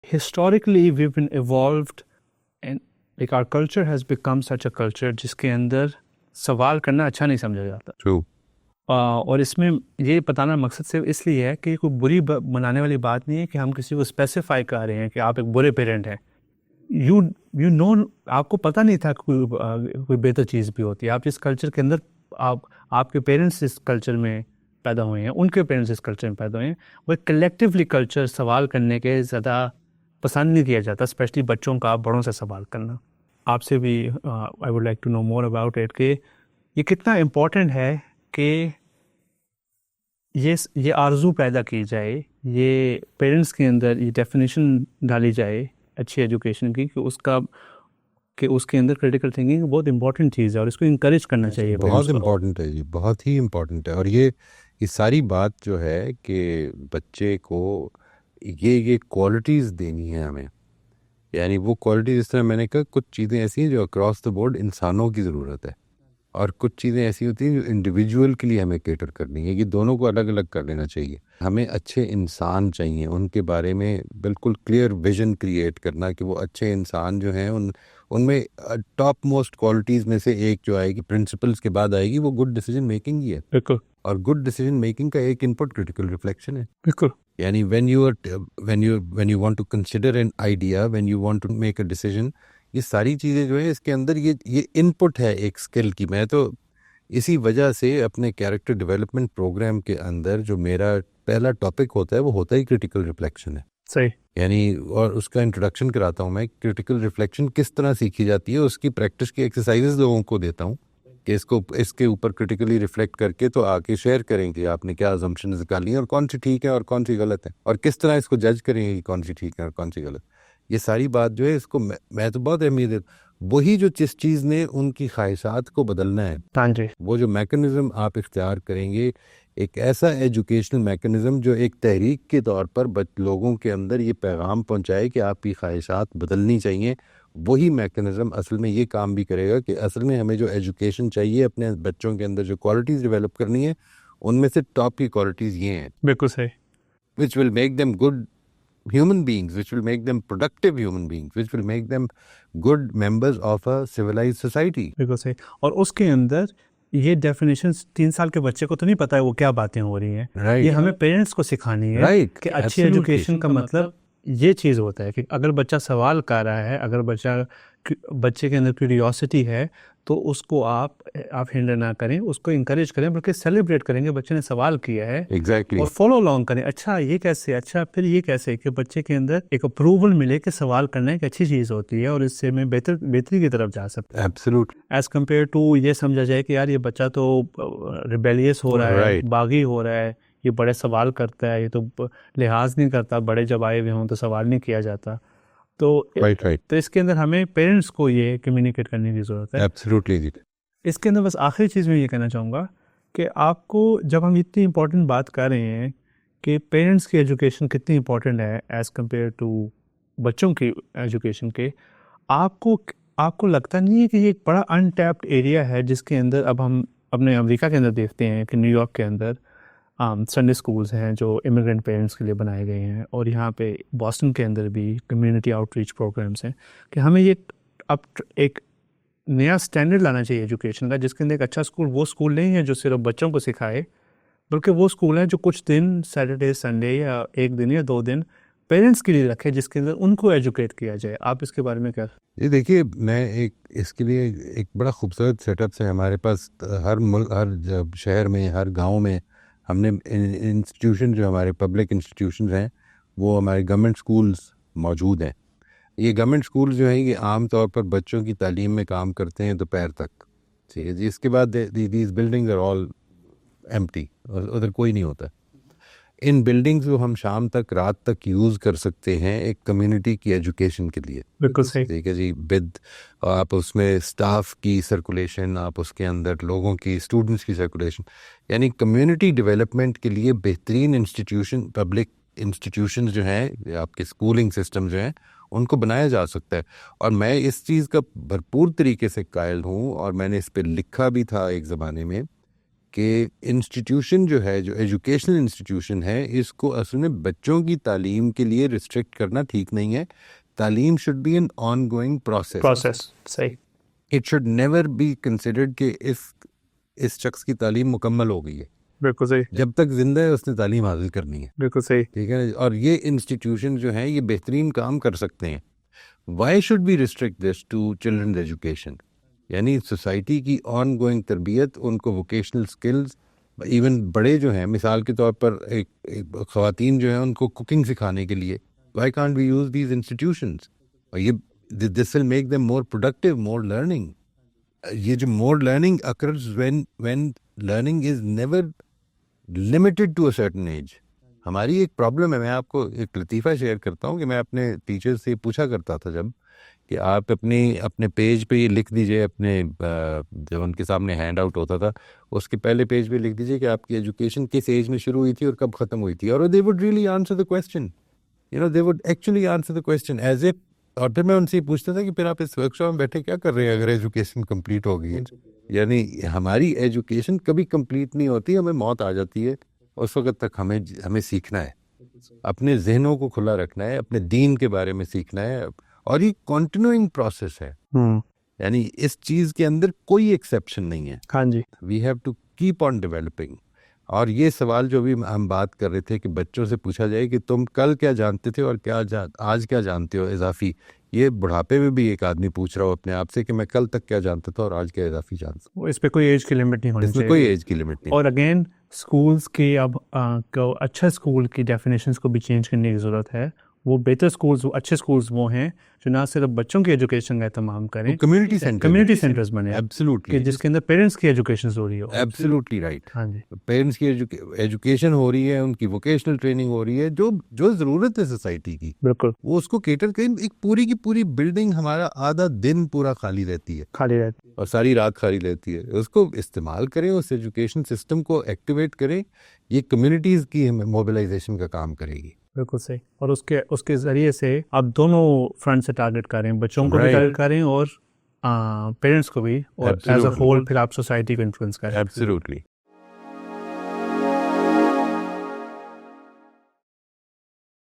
historically we've been evolved and like our culture has become such a culture जिसके अंदर सवाल करना अच्छा नहीं समझा जाता। True. और इसमें ये बताना मकसद सिर्फ इसलिए है कि कोई बुरी मनाने वाली बात नहीं है कि हम किसी को स्पेसिफाई कर रहे हैं कि आप एक बुरे पेरेंट हैं। यू नो, आपको पता नहीं था कोई बेहतर चीज़ भी होती है। आप जिस कल्चर के अंदर आपके पेरेंट्स इस कल्चर में पैदा हुए हैं, उनके पेरेंट्स इस कल्चर में पैदा हुए हैं, वो कलेक्टिवली कल्चर सवाल करने के ज़्यादा पसंद नहीं किया जाता, स्पेशली बच्चों का बड़ों से सवाल करना। आपसे भी I would like to know more about it कि ये कितना इम्पोर्टेंट है कि ये आरज़ू पैदा की जाए, ये पेरेंट्स के अंदर ये डेफिनेशन डाली जाए अच्छी एजुकेशन की कि उसके अंदर क्रिटिकल थिंकिंग बहुत इंपॉर्टेंट चीज़ है और इसको इंकरेज करना चाहिए। बहुत इम्पॉर्टेंट है जी, बहुत ही इम्पॉर्टेंट है। और ये सारी बात जो है कि बच्चे को ये क्वालिटीज़ देनी है हमें, यानी वो क्वालिटीज़, जिस तरह मैंने कहा, कुछ चीज़ें ऐसी हैं जो अक्रॉस द बोर्ड इंसानों की ज़रूरत है और कुछ चीज़ें ऐसी होती हैं जो इंडिविजुअल के लिए हमें केटर करनी है। ये दोनों को अलग अलग कर लेना चाहिए। हमें अच्छे इंसान चाहिए, उनके बारे में बिल्कुल क्लियर विजन क्रिएट करना कि वो अच्छे इंसान जो हैं उनमें टॉप मोस्ट क्वालिटीज़ में से एक जो आएगी, प्रिंसिपल्स के बाद आएगी, वो गुड डिसीजन मेकिंग ही है। बिल्कुल। और गुड डिसीजन मेकिंग का एक इनपुट क्रिटिकल रिफ्लेक्शन है। बिल्कुल। यानी when you want to consider an idea, when you want to make a decision, ये सारी चीज़ें जो है इसके अंदर ये इनपुट है एक स्किल की। मैं तो इसी वजह से अपने कैरेक्टर डेवलपमेंट प्रोग्राम के अंदर जो मेरा पहला टॉपिक होता है वो होता ही क्रिटिकल रिफ्लेक्शन है। सही। यानी और उसका इंट्रोडक्शन कराता हूँ मैं, क्रिटिकल रिफ्लेक्शन किस तरह सीखी जाती है, उसकी प्रैक्टिस की एक्सरसाइजेज लोगों को देता हूँ कि इसके ऊपर क्रिटिकली रिफ्लेक्ट करके तो आके शेयर करेंगे आपने क्या अजम्पशंस निकाली हैं और कौन सी ठीक है और कौन सी गलत है, और किस तरह इसको जज करेंगे कि कौन सी ठीक है और कौन सी गलत। ये सारी बात जो है इसको मैं तो बहुत अहमियत देता हूँ। वही जो जिस चीज़ ने उनकी ख्वाहिशात को बदलना है, हाँ जी, वो जो मैकेनिज़्म आप इख्तियार करेंगे, एक ऐसा एजुकेशनल मैकेनिज़्म जो एक तहरीक के तौर पर लोगों के अंदर ये पैगाम पहुँचाए कि आपकी ख्वाहिशात बदलनी चाहिए, वही मैकेनिज़्म असल में ये काम भी करेगा कि असल में हमें जो एजुकेशन चाहिए अपने बच्चों के अंदर जो क्वालिटीज़ डेवलप करनी है, उनमें से टॉप की क्वालिटीज़ ये हैं। बिल्कुल सही। Which will make them good human beings, which will make them productive human beings, which will make them good members of a civilized society. बिल्कुल सही। और उसके अंदर ये डेफिनेशन 3 साल के बच्चे को तो नहीं पता है वो क्या बातें हो रही हैं। Right. ये हमें पेरेंट्स को सिखानी है कि अच्छी एजुकेशन का मतलब ये चीज़ होता है कि अगर बच्चा सवाल कर रहा है, अगर बच्चे के अंदर क्यूरियोसिटी है, तो उसको आप हिंडर ना करें, उसको इंकरेज करें, बल्कि सेलिब्रेट करेंगे बच्चे ने सवाल किया है। Exactly. और फॉलो अलॉन्ग करें, अच्छा ये कैसे, अच्छा फिर ये कैसे, कि बच्चे के अंदर एक अप्रूवल मिले कि सवाल करना एक अच्छी चीज़ होती है और इससे मैं बेहतरी की तरफ जा सकता हूँ। Absolute. एज कम्पेयर टू ये समझा जाए कि यार ये बच्चा तो रिबेलियस हो रहा है, बागी हो रहा है, ये बड़े सवाल करता है, ये तो लिहाज नहीं करता, बड़े जब आए हुए हों तो सवाल नहीं किया जाता। तो right. तो इसके अंदर हमें पेरेंट्स को ये कम्युनिकेट करने की ज़रूरत है। Absolutely. इसके अंदर बस आखिरी चीज़ मैं ये कहना चाहूँगा कि आपको, जब हम इतनी इम्पोर्टेंट बात कर रहे हैं कि पेरेंट्स की एजुकेशन कितनी इम्पोर्टेंट है एज़ कम्पेयर टू बच्चों की एजुकेशन के, आपको लगता नहीं है कि ये एक बड़ा अनटैप्ड एरिया है जिसके अंदर अब हम अपने अमेरिका के अंदर देखते हैं कि न्यूयॉर्क के अंदर संडे स्कूल्स हैं जो इमिग्रेंट पेरेंट्स के लिए बनाए गए हैं, और यहाँ पे बॉस्टन के अंदर भी कम्युनिटी आउटरीच प्रोग्राम्स हैं, कि हमें ये अब एक नया स्टैंडर्ड लाना चाहिए एजुकेशन का, जिसके अंदर एक अच्छा स्कूल वो स्कूल नहीं है जो सिर्फ बच्चों को सिखाए, बल्कि वो स्कूल है जो कुछ दिन सैटरडे संडे या एक दिन या 2 दिन पेरेंट्स के लिए रखे, जिसके अंदर उनको एजुकेट किया जाए। आप इसके बारे में क्या? ये देखिए, मैं इसके लिए एक बड़ा खूबसूरत सेटअप है हमारे पास। हर शहर में, हर गाँव में हमने इंस्टीट्यूशन जो हमारे पब्लिक इंस्टीट्यूशन हैं वो हमारे गवर्नमेंट स्कूल्स मौजूद हैं। ये गवर्नमेंट स्कूल जो है ये आम तौर पर बच्चों की तालीम में काम करते हैं दोपहर तक, ठीक है जी। इसके बाद these buildings are all empty, उधर कोई नहीं होता। इन बिल्डिंग्स को हम शाम तक, रात तक यूज़ कर सकते हैं एक कम्युनिटी की एजुकेशन के लिए। बिल्कुल सही। ठीक है जी। आप उसमें स्टाफ की सर्कुलेशन, आप उसके अंदर लोगों की, स्टूडेंट्स की सर्कुलेशन, यानी कम्युनिटी डेवलपमेंट के लिए बेहतरीन इंस्टीट्यूशन, पब्लिक इंस्टीट्यूशन जो हैं, आपके स्कूलिंग सिस्टम जो हैं, उनको बनाया जा सकता है। और मैं इस चीज़ का भरपूर तरीके से कायल हूँ और मैंने इस पर लिखा भी था एक ज़माने में कि इंस्टीट्यूशन जो है, जो एजुकेशनल इंस्टीट्यूशन है, इसको असल में बच्चों की तालीम के लिए रिस्ट्रिक्ट करना ठीक नहीं है. तालीम should be an ongoing process. सही. It should never be considered कि इस शख्स की तालीम मुकम्मल हो गई है. बिल्कुल सही. जब तक जिंदा है उसने तालीम हासिल करनी है. बिल्कुल सही. ठीक है. और ये इंस्टीट्यूशन जो हैं ये बेहतरीन काम कर सकते हैं. Why should be restrict this to children education? यानी सोसाइटी की ऑन गोइंग तरबियत, उनको वोकेशनल स्किल्स, इवन बड़े जो हैं, मिसाल के तौर पर एक ख़वातीन जो हैं उनको कुकिंग सिखाने के लिए, why can't we use these institutions? और ये this will make them more productive, more learning. ये जो more learning occurs when learning is never limited to a certain age. हमारी एक प्रॉब्लम है. मैं आपको एक लतीफ़ा शेयर करता हूँ कि मैं अपने टीचर से पूछा करता था जब कि आप अपने पेज पे ये लिख दीजिए, अपने जब उनके सामने हैंड आउट होता था उसके पहले पेज पे लिख दीजिए कि आपकी एजुकेशन किस एज में शुरू हुई थी और कब ख़त्म हुई थी. और they would really answer the question, they would actually answer the question as if. और फिर मैं उनसे पूछता था कि फिर आप इस वर्कशॉप में बैठे क्या कर रहे हैं अगर एजुकेशन कंप्लीट हो गई है? यानी हमारी एजुकेशन कभी कंप्लीट नहीं होती, हमें मौत आ जाती है. उस वक्त तक हमें सीखना है, अपने जहनों को खुला रखना है, अपने दीन के बारे में सीखना है. और ये कॉन्टिन्यूइंग प्रोसेस है. यानी इस चीज़ के अंदर कोई एक्सेप्शन नहीं है. हाँ जी. We have to keep on developing. और ये सवाल जो भी हम बात कर रहे थे कि बच्चों से पूछा जाए कि तुम कल क्या जानते थे और आज क्या जानते हो इजाफी, ये बुढ़ापे में भी एक आदमी पूछ रहा हो अपने आप से कि मैं कल तक क्या जानता था और आज क्या इजाफी जानता हूँ. इस पे कोई एज की लिमिट नहीं होनी चाहिए. इसमें कोई एज की लिमिट नहीं. और अगेन स्कूल्स की अब अच्छा स्कूल की डेफिनेशंस को भी चेंज करने की ज़रूरत है. वो बेहतर स्कूल्स, अच्छे स्कूल्स वो हैं जो ना सिर्फ बच्चों की एजुकेशन का एहतमाम करें, कम्युनिटी सेंटर्स बने, एब्सोल्युटली, कि जिसके अंदर पेरेंट्स की एजुकेशन हो रही हो. Absolutely right. हाँ जी. पेरेंट्स की एजुकेशन हो रही है, उनकी वोकेशनल ट्रेनिंग हो रही है, जो ज़रूरत है सोसाइटी की, बिल्कुल वो उसको केटर करें. एक पूरी की पूरी बिल्डिंग हमारा आधा दिन पूरा खाली रहती है और सारी रात खाली रहती है. उसको इस्तेमाल करें, उस एजुकेशन सिस्टम को एक्टिवेट करें. ये कम्युनिटीज़ की मोबिलाइजेशन का काम करेगी. बिल्कुल सही. और उसके ज़रिए से आप दोनों फ्रंट से टारगेट करें, बच्चों को भी टारगेट करें और पेरेंट्स को भी, और एज अ होल फिर आप सोसाइटी को इन्फ्लुएंस करें. एब्सोल्युटली.